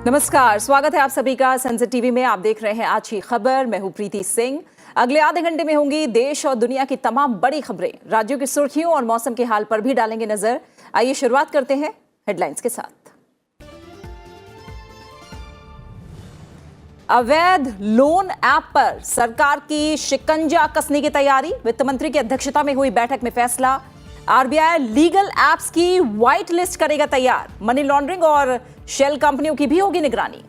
नमस्कार, स्वागत है आप सभी का संसद टीवी में। आप देख रहे हैं आज की खबर। मैं हूं प्रीति सिंह। अगले आधे घंटे में होंगी देश और दुनिया की तमाम बड़ी खबरें। राज्यों की सुर्खियों और मौसम के हाल पर भी डालेंगे नजर। आइए शुरुआत करते हैं हेडलाइंस के साथ। अवैध लोन ऐप पर सरकार की शिकंजा कसने की तैयारी। वित्त मंत्री की अध्यक्षता में हुई बैठक में फैसला। आरबीआई लीगल एप्स की व्हाइट लिस्ट करेगा तैयार। मनी लॉन्ड्रिंग और शेल कंपनियों की भी होगी निगरानी।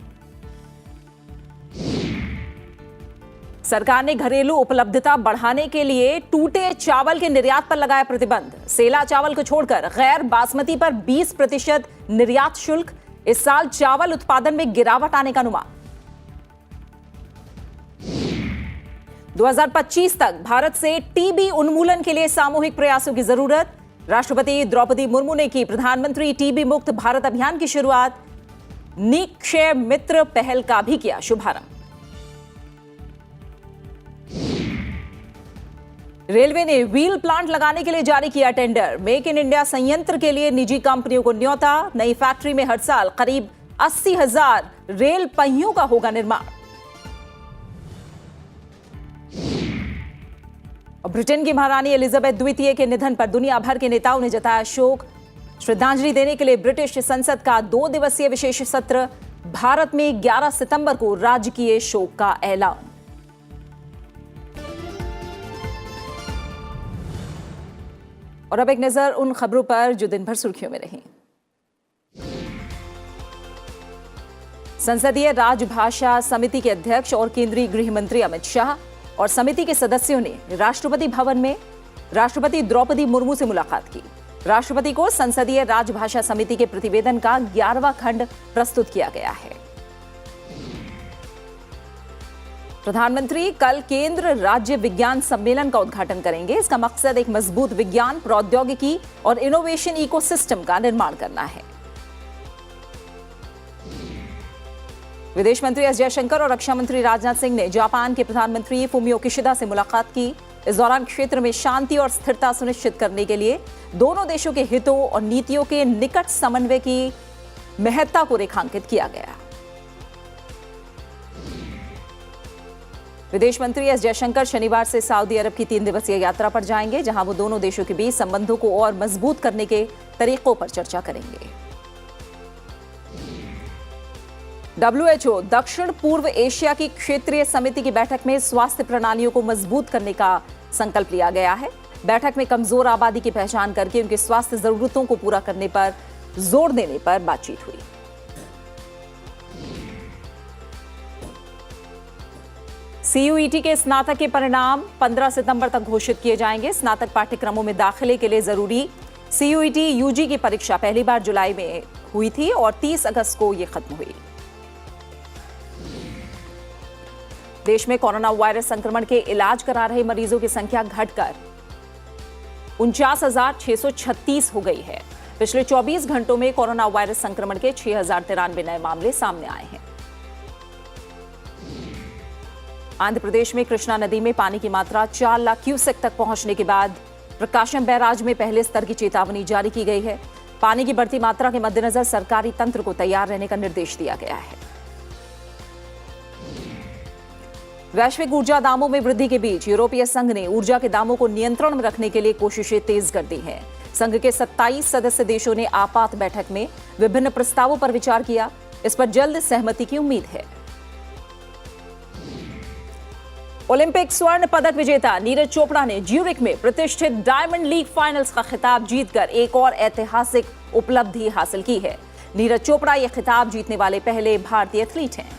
सरकार ने घरेलू उपलब्धता बढ़ाने के लिए टूटे चावल के निर्यात पर लगाया प्रतिबंध। सेला चावल को छोड़कर गैर बासमती पर 20% निर्यात शुल्क। इस साल चावल उत्पादन में गिरावट आने का अनुमान। 2025 तक भारत से टीबी उन्मूलन के लिए सामूहिक प्रयासों की जरूरत। राष्ट्रपति द्रौपदी मुर्मू ने की प्रधानमंत्री टीबी मुक्त भारत अभियान की शुरुआत। निक्षय मित्र पहल का भी किया शुभारंभ। रेलवे ने व्हील प्लांट लगाने के लिए जारी किया टेंडर। मेक इन इंडिया संयंत्र के लिए निजी कंपनियों को न्योता। नई फैक्ट्री में हर साल करीब 80,000 रेल पहियों का होगा निर्माण। ब्रिटेन की महारानी एलिजाबेथ द्वितीय के निधन पर दुनिया भर के नेताओं ने जताया शोक। श्रद्धांजलि देने के लिए ब्रिटिश संसद का 2 दिवसीय विशेष सत्र। भारत में 11 सितंबर को राजकीय शोक का ऐलान। और अब एक नजर उन खबरों पर जो दिन भर सुर्खियों में रही। संसदीय राजभाषा समिति के अध्यक्ष और केंद्रीय गृह मंत्री अमित शाह और समिति के सदस्यों ने राष्ट्रपति भवन में राष्ट्रपति द्रौपदी मुर्मू से मुलाकात की। राष्ट्रपति को संसदीय राजभाषा समिति के प्रतिवेदन का 11वां खंड प्रस्तुत किया गया है। प्रधानमंत्री कल केंद्र राज्य विज्ञान सम्मेलन का उद्घाटन करेंगे। इसका मकसद एक मजबूत विज्ञान, प्रौद्योगिकी और इनोवेशन इकोसिस्टम का निर्माण करना है। विदेश मंत्री एस जयशंकर और रक्षा मंत्री राजनाथ सिंह ने जापान के प्रधानमंत्री फुमियो किशिदा से मुलाकात की। इस दौरान क्षेत्र में शांति और स्थिरता सुनिश्चित करने के लिए दोनों देशों के हितों और नीतियों के निकट समन्वय की महत्ता को रेखांकित किया गया। विदेश मंत्री एस जयशंकर शनिवार से सऊदी अरब की 3 दिवसीय यात्रा पर जाएंगे, जहां वो दोनों देशों के बीच संबंधों को और मजबूत करने के तरीकों पर चर्चा करेंगे। WHO दक्षिण पूर्व एशिया की क्षेत्रीय समिति की बैठक में स्वास्थ्य प्रणालियों को मजबूत करने का संकल्प लिया गया है। बैठक में कमजोर आबादी की पहचान करके उनकी स्वास्थ्य जरूरतों को पूरा करने पर जोर देने पर बातचीत हुई। CUET के स्नातक के परिणाम 15 सितंबर तक घोषित किए जाएंगे। स्नातक पाठ्यक्रमों में दाखिले के लिए जरूरी CUET UG की परीक्षा पहली बार जुलाई में हुई थी और 30 अगस्त को यह खत्म हुई। देश में कोरोना वायरस संक्रमण के इलाज करा रहे मरीजों की संख्या घटकर 49,636 हो गई है। पिछले 24 घंटों में कोरोना वायरस संक्रमण के 6,093 नए मामले सामने आए हैं। आंध्र प्रदेश में कृष्णा नदी में पानी की मात्रा 4 लाख क्यूसेक तक पहुंचने के बाद प्रकाशम बैराज में पहले स्तर की चेतावनी जारी की गई है। पानी की बढ़ती मात्रा के मद्देनजर सरकारी तंत्र को तैयार रहने का निर्देश दिया गया है। वैश्विक ऊर्जा दामों में वृद्धि के बीच यूरोपीय संघ ने ऊर्जा के दामों को नियंत्रण में रखने के लिए कोशिशें तेज कर दी हैं। संघ के 27 सदस्य देशों ने आपात बैठक में विभिन्न प्रस्तावों पर विचार किया। इस पर जल्द सहमति की उम्मीद है। ओलंपिक स्वर्ण पदक विजेता नीरज चोपड़ा ने ज्यूरिख में प्रतिष्ठित डायमंड लीग फाइनल्स का खिताब जीतकर एक और ऐतिहासिक उपलब्धि हासिल की है। नीरज चोपड़ा यह खिताब जीतने वाले पहले भारतीय एथलीट हैं।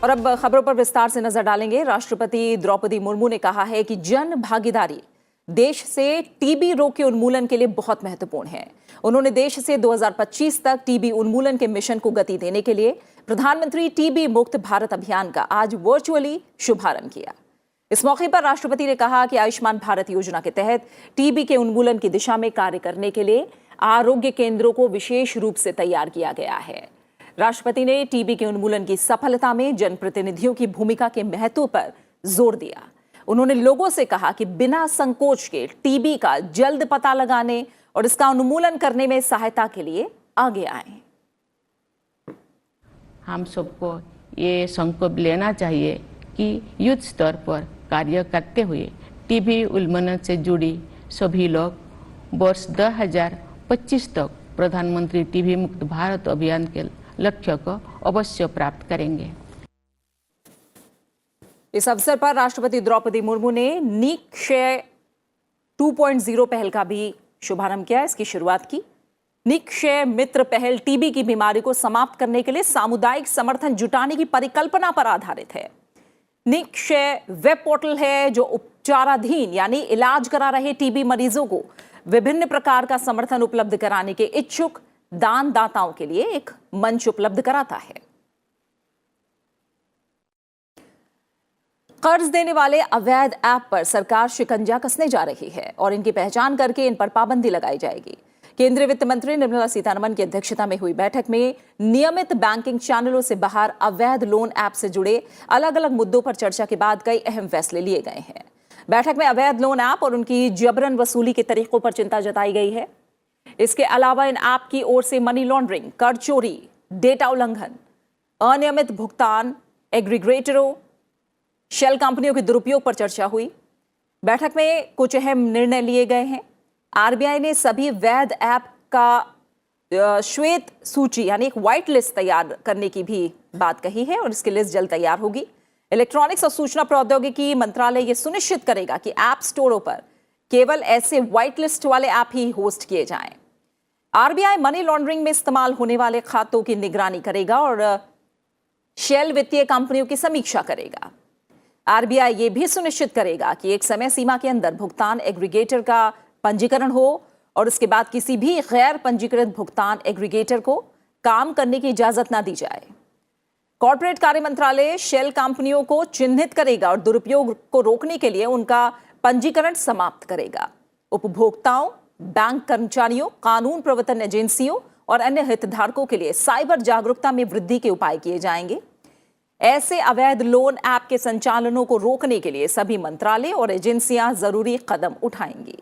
और अब खबरों पर विस्तार से नजर डालेंगे। राष्ट्रपति द्रौपदी मुर्मू ने कहा है कि जन भागीदारी देश से टीबी रोग के उन्मूलन के लिए बहुत महत्वपूर्ण है। उन्होंने देश से 2025 तक टीबी उन्मूलन के मिशन को गति देने के लिए प्रधानमंत्री टीबी मुक्त भारत अभियान का आज वर्चुअली शुभारंभ किया। इस मौके पर राष्ट्रपति ने कहा कि आयुष्मान भारत योजना के तहत टीबी के उन्मूलन की दिशा में कार्य करने के लिए आरोग्य केंद्रों को विशेष रूप से तैयार किया गया है। राष्ट्रपति ने टीबी के उन्मूलन की सफलता में जनप्रतिनिधियों की भूमिका के महत्व पर जोर दिया। उन्होंने लोगों से कहा कि बिना संकोच के टीबी का जल्द पता लगाने और इसका उन्मूलन करने में सहायता के लिए आगे आए। हम सबको ये संकल्प लेना चाहिए कि युद्ध स्तर पर कार्य करते हुए टीबी उन्मूलन से जुड़ी सभी लोग वर्ष 2025 तक प्रधानमंत्री टीबी मुक्त भारत अभियान के लक्ष्य को अवश्य प्राप्त करेंगे। इस अवसर पर राष्ट्रपति द्रौपदी मुर्मू ने निक्षय 2.0 पहल का भी शुभारंभ किया। इसकी शुरुआत की। निक्षय मित्र पहल टीबी की बीमारी को समाप्त करने के लिए सामुदायिक समर्थन जुटाने की परिकल्पना पर आधारित है। निक्षय वेब पोर्टल है जो उपचाराधीन यानी इलाज करा रहे टीबी मरीजों को विभिन्न प्रकार का समर्थन उपलब्ध कराने के इच्छुक दानदाताओं के लिए एक मंच उपलब्ध कराता है। कर्ज देने वाले अवैध ऐप पर सरकार शिकंजा कसने जा रही है और इनकी पहचान करके इन पर पाबंदी लगाई जाएगी। केंद्रीय वित्त मंत्री निर्मला सीतारमण की अध्यक्षता में हुई बैठक में नियमित बैंकिंग चैनलों से बाहर अवैध लोन ऐप से जुड़े अलग अलग मुद्दों पर चर्चा के बाद कई अहम फैसले लिए गए हैं। बैठक में अवैध लोन ऐप और उनकी जबरन वसूली के तरीकों पर चिंता जताई गई है। इसके अलावा इन ऐप की ओर से मनी लॉन्ड्रिंग, कर चोरी, डेटा उल्लंघन, अनियमित भुगतान, एग्रीगेटरों, शेल कंपनियों के दुरुपयोग पर चर्चा हुई। बैठक में कुछ अहम निर्णय लिए गए हैं। आरबीआई ने सभी वैध ऐप का श्वेत सूची यानी एक व्हाइट लिस्ट तैयार करने की भी बात कही है और इसकी लिस्ट जल्द तैयार होगी। इलेक्ट्रॉनिक्स और सूचना प्रौद्योगिकी मंत्रालय यह सुनिश्चित करेगा कि ऐप स्टोरों पर केवल ऐसे व्हाइट लिस्ट वाले ऐप ही होस्ट किए जाएं। आरबीआई मनी लॉन्ड्रिंग में इस्तेमाल होने वाले खातों की निगरानी करेगा और शेल वित्तीय कंपनियों की समीक्षा करेगा। आरबीआई ये भी सुनिश्चित करेगा कि एक समय सीमा के अंदर भुगतान एग्रीगेटर का पंजीकरण हो और उसके बाद किसी भी गैर पंजीकृत भुगतान एग्रीगेटर को काम करने की इजाजत ना दी जाए। कॉर्पोरेट कार्य मंत्रालय शेल कंपनियों को चिन्हित करेगा और दुरुपयोग को रोकने के लिए उनका पंजीकरण समाप्त करेगा। उपभोक्ताओं, बैंक कर्मचारियों, कानून प्रवर्तन एजेंसियों और अन्य हितधारकों के लिए साइबर जागरूकता में वृद्धि के उपाय किए जाएंगे। ऐसे अवैध लोन ऐप के संचालनों को रोकने के लिए सभी मंत्रालय और एजेंसियां जरूरी कदम उठाएंगी।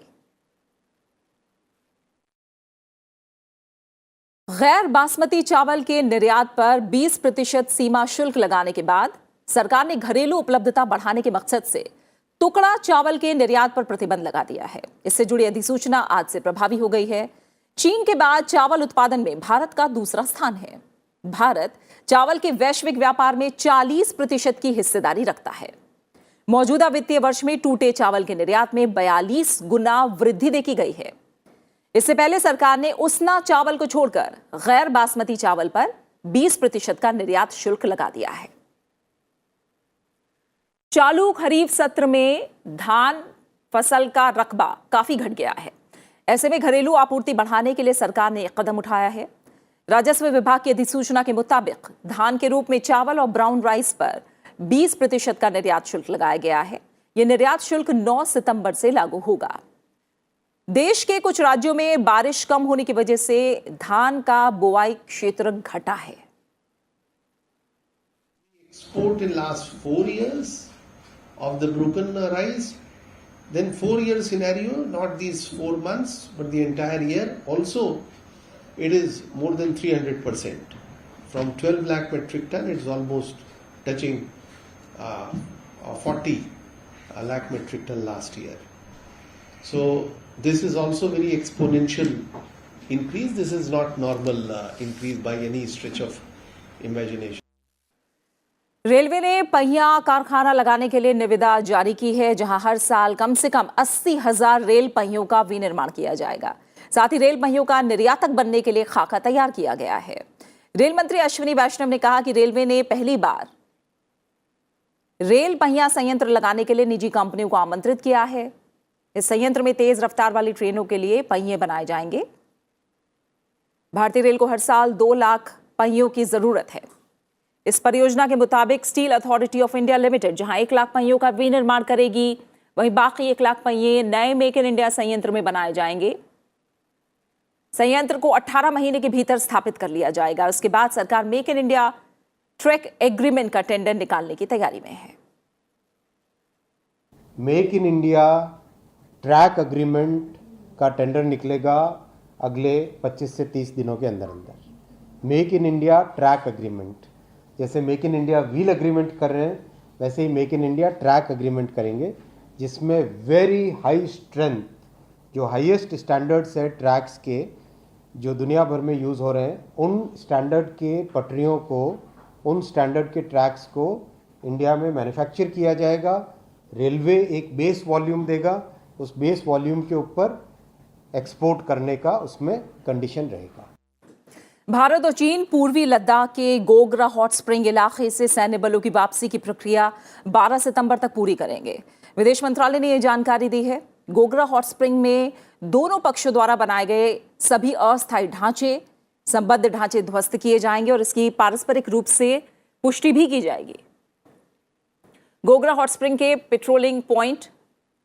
गैर बासमती चावल के निर्यात पर 20% सीमा शुल्क लगाने के बाद सरकार ने घरेलू उपलब्धता बढ़ाने के मकसद से टुकड़ा चावल के निर्यात पर प्रतिबंध लगा दिया है। इससे जुड़ी अधिसूचना आज से प्रभावी हो गई है। चीन के बाद चावल उत्पादन में भारत का दूसरा स्थान है। भारत चावल के वैश्विक व्यापार में 40% की हिस्सेदारी रखता है। मौजूदा वित्तीय वर्ष में टूटे चावल के निर्यात में 42 गुना वृद्धि देखी गई है। इससे पहले सरकार ने उसना चावल को छोड़कर गैर बासमती चावल पर 20% का निर्यात शुल्क लगा दिया है। चालू खरीफ सत्र में धान फसल का रकबा काफी घट गया है। ऐसे में घरेलू आपूर्ति बढ़ाने के लिए सरकार ने एक कदम उठाया है। राजस्व विभाग की अधिसूचना के मुताबिक धान के रूप में चावल और ब्राउन राइस पर 20% का निर्यात शुल्क लगाया गया है। यह निर्यात शुल्क 9 सितंबर से लागू होगा। देश के कुछ राज्यों में बारिश कम होने की वजह से धान का बुआई क्षेत्र घटा है। Export in last 4 years of the broken rice, then 4-year scenario, not these 4 months, but the entire year. Also, it is more than 300%. From 12 lakh metric ton, it's almost touching 40 lakh metric ton last year. So this is also very exponential increase. This is not normal increase by any stretch of imagination. Railway ने पहिया कारखाना लगाने के लिए निविदा जारी की है, जहां हर साल कम से कम 80,000 रेल पहियों का विनिर्माण किया जाएगा। साथ ही रेल पहियों का निर्यातक बनने के लिए खाका तैयार किया गया है। रेल मंत्री अश्विनी वैष्णव ने कहा कि रेलवे ने पहली बार रेल पहिया संयंत्र लगाने के लिए निजी कंपनियों को आमंत्रित किया है। इस संयंत्र में तेज रफ्तार वाली ट्रेनों के लिए पहिए बनाए जाएंगे। भारतीय रेल को हर साल 2 लाख पहियों की जरूरत है। इस परियोजना के मुताबिक steel authority of India limited जहां 1 लाख पहियों का विनिर्माण करेगी, वहीं बाकी 1 लाख पहिए नए मेक इन इंडिया संयंत्र में बनाए जाएंगे। संयंत्र को 18 महीने के भीतर स्थापित कर लिया जाएगा। उसके बाद सरकार make in India track agreement का टेंडर निकालने की तैयारी में है। Make in India track agreement का टेंडर निकलेगा अगले 25 से 30 दिनों के अंदर अंदर। Make in India track agreement, जैसे make in India wheel agreement कर रहे हैं वैसे ही make in India track agreement करेंगे, जिसमें वेरी हाई स्ट्रेंथ, जो हाईएस्ट स्टैंडर्ड्स है ट्रैक्स के जो दुनिया भर में यूज़ हो रहे हैं, उन स्टैंडर्ड के पटरियों को, उन स्टैंडर्ड के ट्रैक्स को इंडिया में मैन्युफैक्चर किया जाएगा। रेलवे एक बेस वॉल्यूम देगा, उस बेस वॉल्यूम के ऊपर एक्सपोर्ट करने का उसमें कंडीशन रहेगा। भारत और चीन पूर्वी लद्दाख के गोग्रा हॉट स्प्रिंग इलाके से सैन्य बलों की वापसी की प्रक्रिया 12 सितंबर तक पूरी करेंगे। विदेश मंत्रालय ने यह जानकारी दी है। गोग्रा हॉट स्प्रिंग में दोनों पक्षों द्वारा बनाए गए सभी अस्थायी ढांचे, संबद्ध ढांचे ध्वस्त किए जाएंगे और इसकी पारस्परिक रूप से पुष्टि भी की जाएगी। गोग्रा हॉट स्प्रिंग के पेट्रोलिंग पॉइंट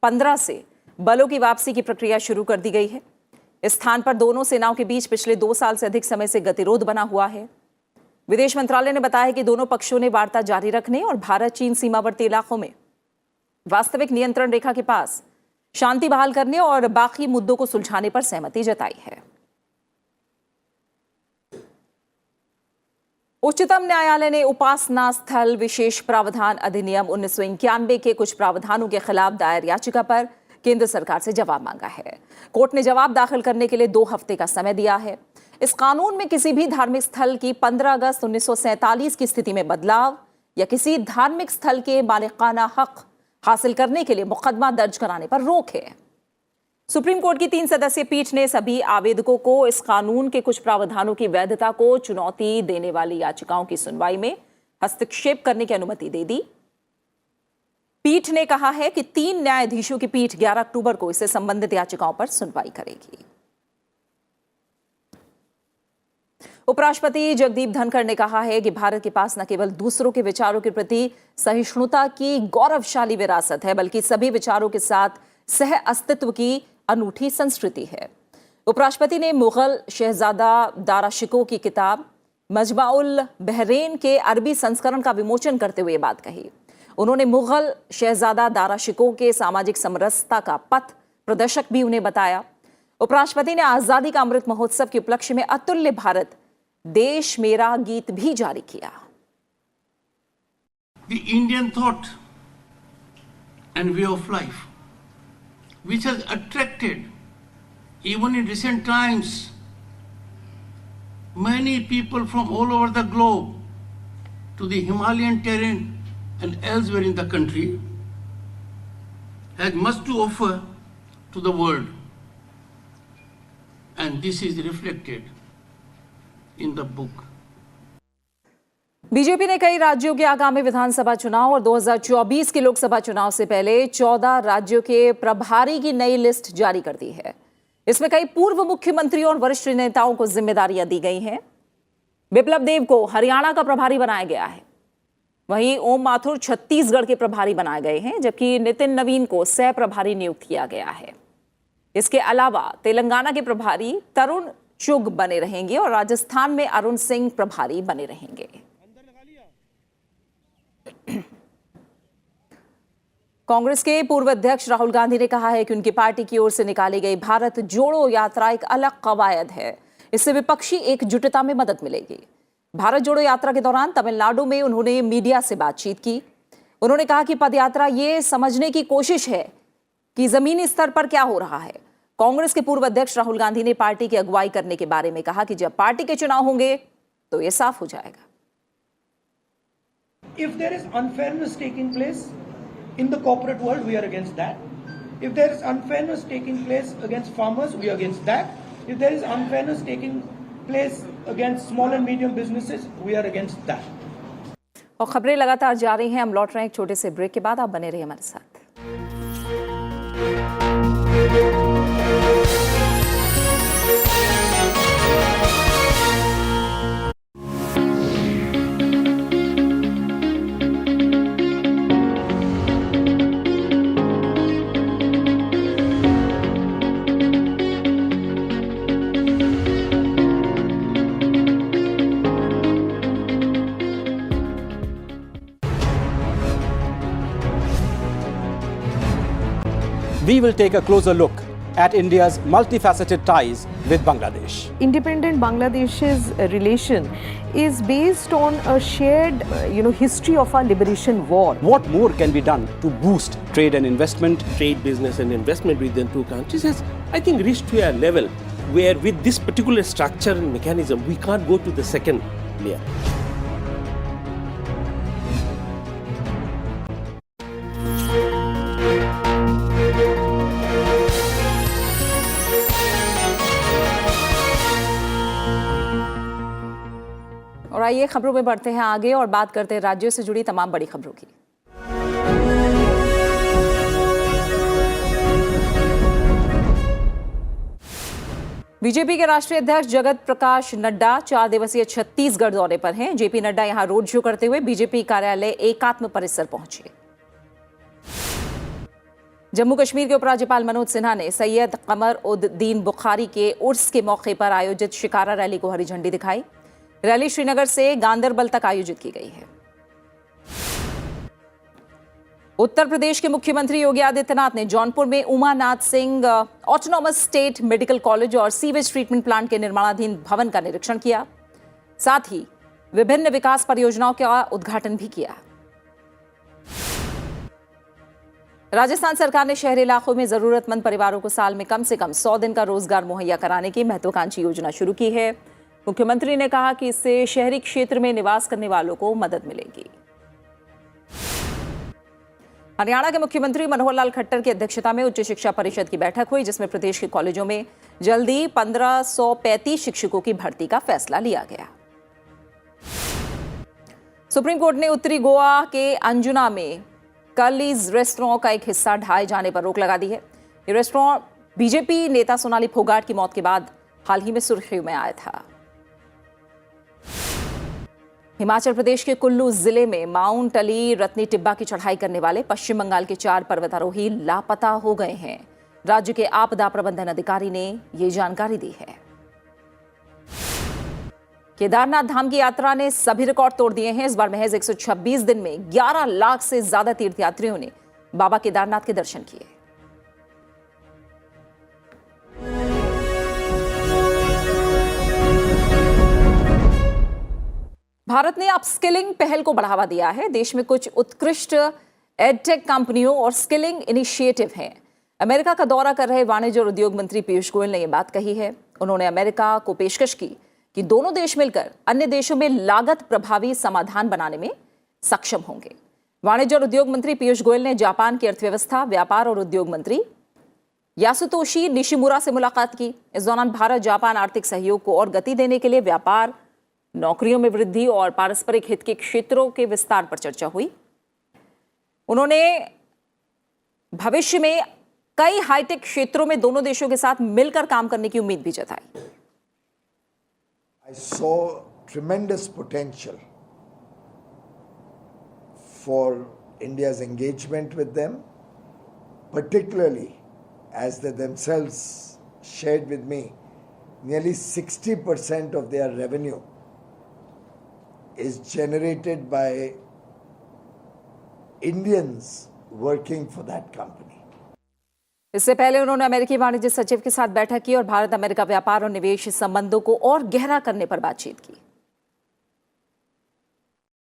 15 से बलों की वापसी की प्रक्रिया शुरू कर दी गई है। इस स्थान पर दोनों सेनाओं के बीच पिछले 2 साल से अधिक समय से गतिरोध बना हुआ है। विदेश मंत्रालय ने बताया कि दोनों पक्षों ने वार्ता जारी रखने और भारत चीन सीमावर्ती इलाकों में वास्तविक नियंत्रण रेखा के पास शांति बहाल करने और बाकी मुद्दों को सुलझाने पर सहमति जताई है। उच्चतम न्यायालय ने उपासना स्थल विशेष प्रावधान अधिनियम 1991 के कुछ प्रावधानों के खिलाफ दायर याचिका पर केंद्र सरकार से जवाब मांगा है। कोर्ट ने जवाब दाखिल करने के लिए 2 हफ्ते का समय दिया है। इस कानून में किसी भी धार्मिक स्थल की 15 अगस्त 1947 की स्थिति में बदलाव या किसी धार्मिक स्थल के मालिकाना हक हासिल करने के लिए मुकदमा दर्ज कराने पर रोक है। सुप्रीम कोर्ट की 3 सदस्यीय पीठ ने सभी आवेदकों को इस कानून के कुछ प्रावधानों की वैधता को चुनौती देने वाली याचिकाओं की सुनवाई में हस्तक्षेप करने की अनुमति दे दी। पीठ ने कहा है कि 3 न्यायाधीशों की पीठ 11 अक्टूबर को इससे संबंधित याचिकाओं पर सुनवाई करेगी। उपराष्ट्रपति जगदीप धनखड़ ने कहा है कि भारत के पास न केवल दूसरों के विचारों के प्रति सहिष्णुता की गौरवशाली विरासत है, बल्कि सभी विचारों के साथ सह अस्तित्व की अनूठी संस्कृति है। उपराष्ट्रपति ने मुगल शहजादा दारा शिकोह की किताब मजमाउल बहरैन के अरबी संस्करण का विमोचन करते हुए बात कही। उन्होंने मुगल शहजादा दारा शिकोह के सामाजिक समरसता का पथ प्रदर्शक भी उन्हें बताया। उपराष्ट्रपति ने आजादी का अमृत महोत्सव के उपलक्ष्य में अतुल्य भारत देश मेरा गीत भी जारी किया। The Indian thought and way of life, which has attracted, even in recent times, many people from all over the globe to the Himalayan terrain and elsewhere in the country, has much to offer to the world. And this is reflected in the book. BJP ने कई राज्यों के आगामी विधानसभा चुनाव और 2024 के लोकसभा चुनाव से पहले 14 राज्यों के प्रभारी की नई लिस्ट जारी कर दी है। इसमें कई पूर्व मुख्यमंत्रियों और वरिष्ठ नेताओं को जिम्मेदारियां दी गई हैं। बिप्लब देब को हरियाणा का प्रभारी बनाया गया है। वहीं ओम माथुर छत्तीसगढ़ के प्रभारी बनाए गए हैं, जबकि नितिन नवीन को सह प्रभारी नियुक्त किया गया है। इसके अलावा तेलंगाना के प्रभारी तरुण चुग बने रहेंगे और राजस्थान में अरुण सिंह प्रभारी बने रहेंगे। कांग्रेस के पूर्व अध्यक्ष राहुल गांधी ने कहा है कि उनकी पार्टी की ओर से निकाली गई भारत जोड़ो यात्रा एक अलग कवायद है। इससे विपक्षी एकजुटता में मदद मिलेगी। भारत जोड़ो यात्रा के दौरान तमिलनाडु में उन्होंने मीडिया से बातचीत की। उन्होंने कहा कि पदयात्रा ये समझने की कोशिश है कि जमीनी स्तर पर क्या हो रहा है। कांग्रेस के पूर्व अध्यक्ष राहुल गांधी ने पार्टी की अगुवाई करने के बारे में कहा कि जब पार्टी के चुनाव होंगे तो ये साफ हो जाएगा। If there is unfairness taking place in the corporate world, we are against that. If there is unfairness taking place against farmers, we are against that. If there is unfairness taking place against small and medium businesses, we are against that. और खबरें लगातार जारी हैं। हम लौट रहे हैं एक छोटे से ब्रेक के बाद। आप बने रहिए हमारे साथ। We will take a closer look at India's multifaceted ties with Bangladesh. Independent Bangladesh's relation is based on a shared, history of our liberation war. What more can be done to boost trade and investment? Trade, business and investment within two countries has, I think, reached to a level where with this particular structure and mechanism, we can't go to the second layer. और आइए खबरों में बढ़ते हैं आगे और बात करते हैं राज्यों से जुड़ी तमाम बड़ी खबरों की। बीजेपी के राष्ट्रीय अध्यक्ष जगत प्रकाश नड्डा 4 दिवसीय छत्तीसगढ़ दौरे पर हैं। जेपी नड्डा यहां रोड शो करते हुए बीजेपी कार्यालय एकात्म परिसर पहुंचे। जम्मू कश्मीर के उपराज्यपाल मनोज सिन्हा ने सैयद कमर उद दीन बुखारी के उर्स के मौके पर आयोजित शिकारा रैली को हरी झंडी दिखाई। रैली श्रीनगर से गांदरबल तक आयोजित की गई है। उत्तर प्रदेश के मुख्यमंत्री योगी आदित्यनाथ ने जौनपुर में Umanath Singh autonomous state medical college और सीवेज ट्रीटमेंट प्लांट के निर्माणाधीन भवन का निरीक्षण किया। साथ ही विभिन्न विकास परियोजनाओं का उद्घाटन भी किया। राजस्थान सरकार ने शहरी इलाकों में जरूरतमंद परिवारों को साल में कम से कम 100 दिन का रोजगार मुहैया कराने की महत्वाकांक्षी योजना शुरू की है। मुख्यमंत्री ने कहा कि इससे शहरी क्षेत्र में निवास करने वालों को मदद मिलेगी। हरियाणा के मुख्यमंत्री मनोहर लाल खट्टर की अध्यक्षता में उच्च शिक्षा परिषद की बैठक हुई, जिसमें प्रदेश के कॉलेजों में जल्दी 1535 शिक्षकों की भर्ती का फैसला लिया गया। सुप्रीम कोर्ट ने उत्तरी गोवा के अंजुना में कर्लीज रेस्टोरेंट का एक हिस्सा ढहाए जाने पर रोक लगा दी है। ये रेस्टोरेंट बीजेपी नेता सोनाली फोगाट की मौत के बाद हाल ही में सुर्खियों में आया था। हिमाचल प्रदेश के कुल्लू जिले में माउंट अली रत्नी टिब्बा की चढ़ाई करने वाले पश्चिम बंगाल के 4 पर्वतारोही लापता हो गए हैं। राज्य के आपदा प्रबंधन अधिकारी ने यह जानकारी दी है। केदारनाथ धाम की यात्रा ने सभी रिकॉर्ड तोड़ दिए हैं। इस बार महज 126 दिन में 11 लाख से ज्यादा तीर्थयात्रियों ने बाबा केदारनाथ के दर्शन किए। भारत ने अपस्किलिंग पहल को बढ़ावा दिया है। देश में कुछ उत्कृष्ट एडटेक कंपनियों और स्किलिंग इनिशिएटिव हैं। अमेरिका का दौरा कर रहे वाणिज्य और उद्योग मंत्री पीयूष गोयल ने यह बात कही है। उन्होंने अमेरिका को पेशकश की कि दोनों देश मिलकर अन्य देशों में लागत प्रभावी समाधान बनाने में सक्षम होंगे। वाणिज्य और उद्योग मंत्री पीयूष गोयल ने जापान की अर्थव्यवस्था, व्यापार और उद्योग मंत्री यासुतोशी निशिमुरा से मुलाकात की। इस दौरान भारत जापान आर्थिक सहयोग को और गति देने के लिए व्यापार, नौकरियों में वृद्धि और पारस्परिक हित के क्षेत्रों के विस्तार पर चर्चा हुई। उन्होंने भविष्य में कई हाईटेक क्षेत्रों में दोनों देशों के साथ मिलकर काम करने की उम्मीद भी जताई। I saw tremendous potential for India's engagement with them, particularly as they themselves shared with me, nearly 60% of their revenue is generated by Indians working for that company. इससे पहले उन्होंने अमेरिकी वाणिज्य सचिव के साथ बैठक की और भारत अमेरिका व्यापार और निवेश संबंधों को और गहरा करने पर बातचीत की।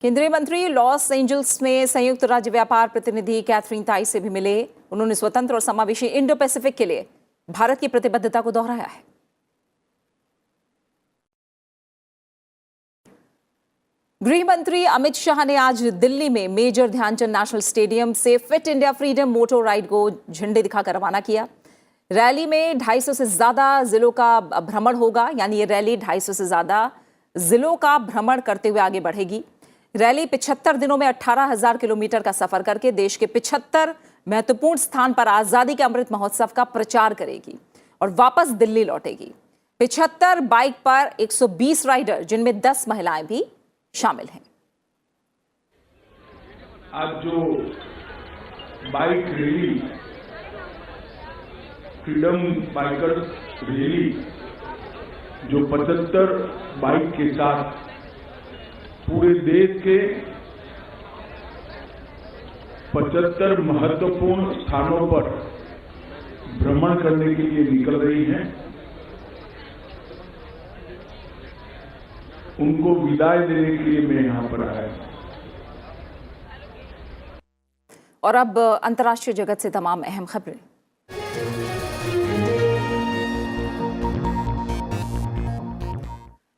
केंद्रीय मंत्री लॉस एंजल्स में संयुक्त राज्य व्यापार प्रतिनिधि कैथरीन ताई से भी मिले। उन्होंने स्वतंत्र और समावेशी इंडो पैसिफिक के लिए भारत की प्रतिबद्धता को दोहराया है। गृह मंत्री अमित शाह ने आज दिल्ली में मेजर ध्यानचंद नेशनल स्टेडियम से फिट इंडिया फ्रीडम मोटो राइड को झंडे दिखाकर रवाना किया। रैली में 250 से ज्यादा जिलों का भ्रमण होगा, यानी ये रैली 250 से ज्यादा जिलों का भ्रमण करते हुए आगे बढ़ेगी। रैली 75 दिनों में 18,000 किलोमीटर का सफर करके देश के 75 महत्वपूर्ण स्थान पर आजादी के अमृत महोत्सव का प्रचार करेगी और वापस दिल्ली लौटेगी। 75 बाइक पर 120 राइडर, जिनमें 10 महिलाएं भी शामिल हैं। आज जो bike rally, freedom bikers rally, जो 75 बाइक के साथ पूरे देश के 75 महत्वपूर्ण स्थानों पर भ्रमण करने के लिए निकल रही हैं, उनको विदाई देने के लिए मैं यहां पर आया हूं। और अब अंतर्राष्ट्रीय जगत से तमाम अहम खबरें।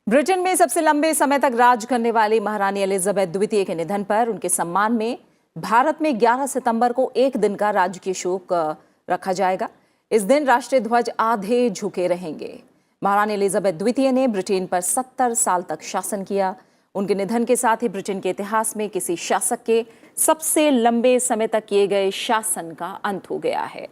ब्रिटेन में सबसे लंबे समय तक राज करने वाली महारानी एलिजाबेथ द्वितीय के निधन पर उनके सम्मान में भारत में 11 सितंबर को एक दिन का राजकीय शोक रखा जाएगा। इस दिन राष्ट्रीय ध्वज आधे झुके रहेंगे। महारानी एलिजाबेथ द्वितीय ने ब्रिटेन पर 70 साल तक शासन किया। उनके निधन के साथ ही ब्रिटेन के इतिहास में किसी शासक के सबसे लंबे समय तक किए गए शासन का अंत हो गया है।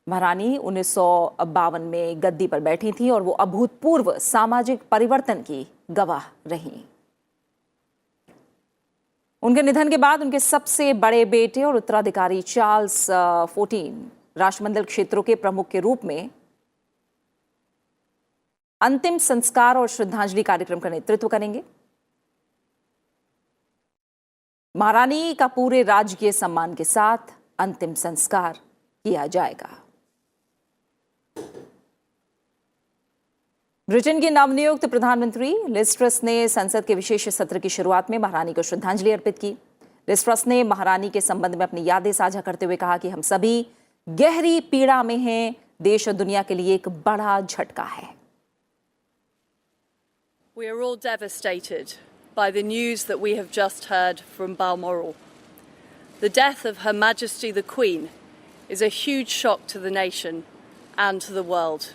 महारानी 1952 में गद्दी पर बैठी थी और वो अभूतपूर्व सामाजिक परिवर्तन की गवाह रहीं। उनके निधन के बाद उनके सबसे बड़े बेटे और उत्तराधिकारी चार्ल्स 14 राष्ट्रमंडल क्षेत्रों के प्रमुख के रूप में अंतिम संस्कार और श्रद्धांजलि कार्यक्रम का नेतृत्व करेंगे। महारानी का पूरे राजकीय सम्मान के साथ अंतिम संस्कार किया जाएगा। ब्रिटेन की नवनियुक्त प्रधानमंत्री लिज ट्रस ने संसद के विशेष सत्र की शुरुआत में महारानी को श्रद्धांजलि अर्पित की। लिज ट्रस ने महारानी के संबंध में अपनी यादें साझा करते हुए कहा कि हम सभी गहरी पीड़ा में हैं। देश और दुनिया के लिए एक बड़ा झटका है। We are all devastated by the news that we have just heard from Balmoral. The death of Her Majesty the Queen is a huge shock to the nation and to the world.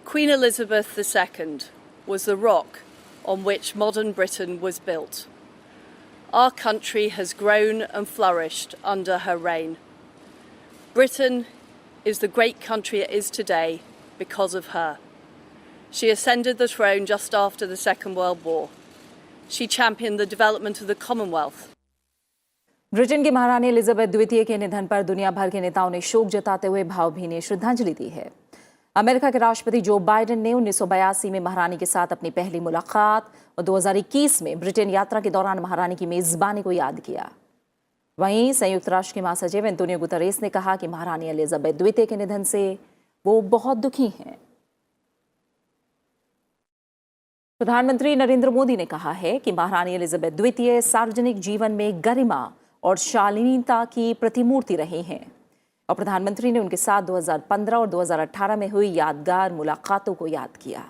Queen Elizabeth II was the rock on which modern Britain was built. Our country has grown and flourished under her reign. Britain is the great country it is today because of her. She ascended the throne just after the Second World War. She championed the development of the Commonwealth. Britain की महारानी Elizabeth द्वितीय के निधन पर दुनिया भर के नेताओं ने शोक जताते हुए भावभीनी श्रद्धांजलि दी है। अमेरिका के राष्ट्रपति जो बाइडेन ने 1982 में महारानी के साथ अपनी पहली मुलाकात और 2021 में ब्रिटेन यात्रा के दौरान महारानी की मेजबानी को याद किया। वहीं संयुक्त राष्ट्र के महासचिव एंटोनियो गुतरेस ने कहा कि महारानी एलिजाबेथ द्वितीय के निधन से वो बहुत दुखी हैं। प्रधानमंत्री नरेंद्र मोदी ने कहा है कि महारानी एलिजाबेथ द्वितीय सार्वजनिक जीवन में गरिमा और शालीनता की प्रतिमूर्ति रही हैं और प्रधानमंत्री ने उनके साथ 2015 और 2018 में हुई यादगार मुलाकातों को याद किया।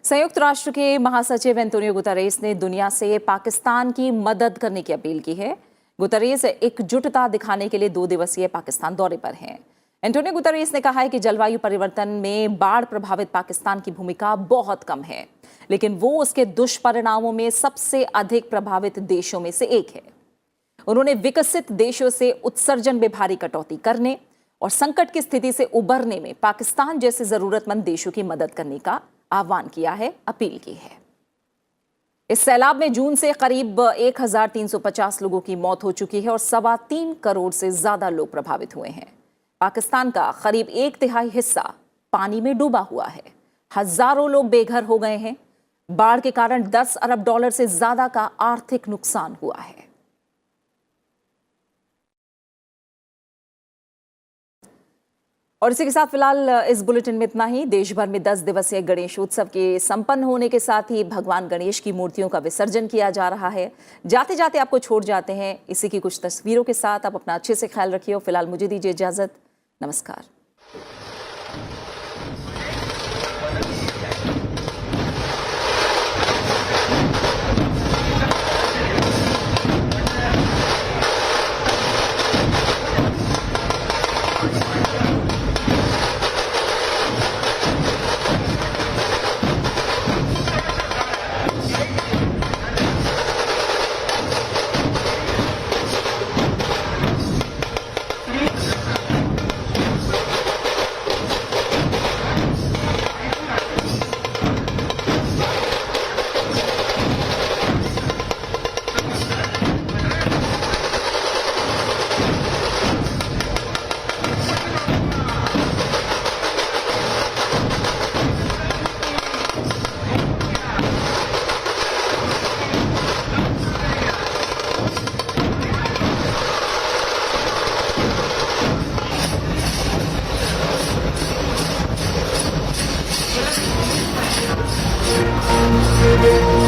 संयुक्त राष्ट्र के महासचिव एंटोनियो गुतरेस ने दुनिया से पाकिस्तान की मदद करने की अपील की है। गुतरेस एकजुटता दिखाने के लिए 2 दिवसीय पाकिस्तान दौरे पर हैं। एंटोनियो गुतरेस ने कहा है कि जलवायु परिवर्तन में बाढ़ प्रभावित पाकिस्तान की भूमिका बहुत कम है, लेकिन वो उसके दुष्परिणामों में सबसे अधिक प्रभावित देशों में से एक है। उन्होंने विकसित देशों से उत्सर्जन में भारी कटौती करने और संकट की स्थिति से उबरने में पाकिस्तान जैसे जरूरतमंद देशों की मदद करने का आह्वान किया है, अपील की है। इस सैलाब में जून से करीब 1350 लोगों की मौत हो चुकी है और 3.25 करोड़ से ज्यादा लोग प्रभावित हुए हैं। पाकिस्तान का करीब 1/3 हिस्सा पानी में डूबा हुआ है। हजारों लोग बेघर हो गए हैं। बाढ़ के कारण $10 अरब से ज्यादा का आर्थिक नुकसान हुआ है। और इसी के साथ फिलहाल इस बुलेटिन में इतना ही। देश भर में 10 दिवसीय गणेश उत्सव के संपन्न होने के साथ ही भगवान गणेश की मूर्तियों का विसर्जन किया जा रहा है। जाते जाते आपको छोड़ जाते हैं इसी की कुछ तस्वीरों के साथ। आप अपना अच्छे से ख्याल रखिए। फिलहाल मुझे दीजिए इजाजत। नमस्कार। Thank you.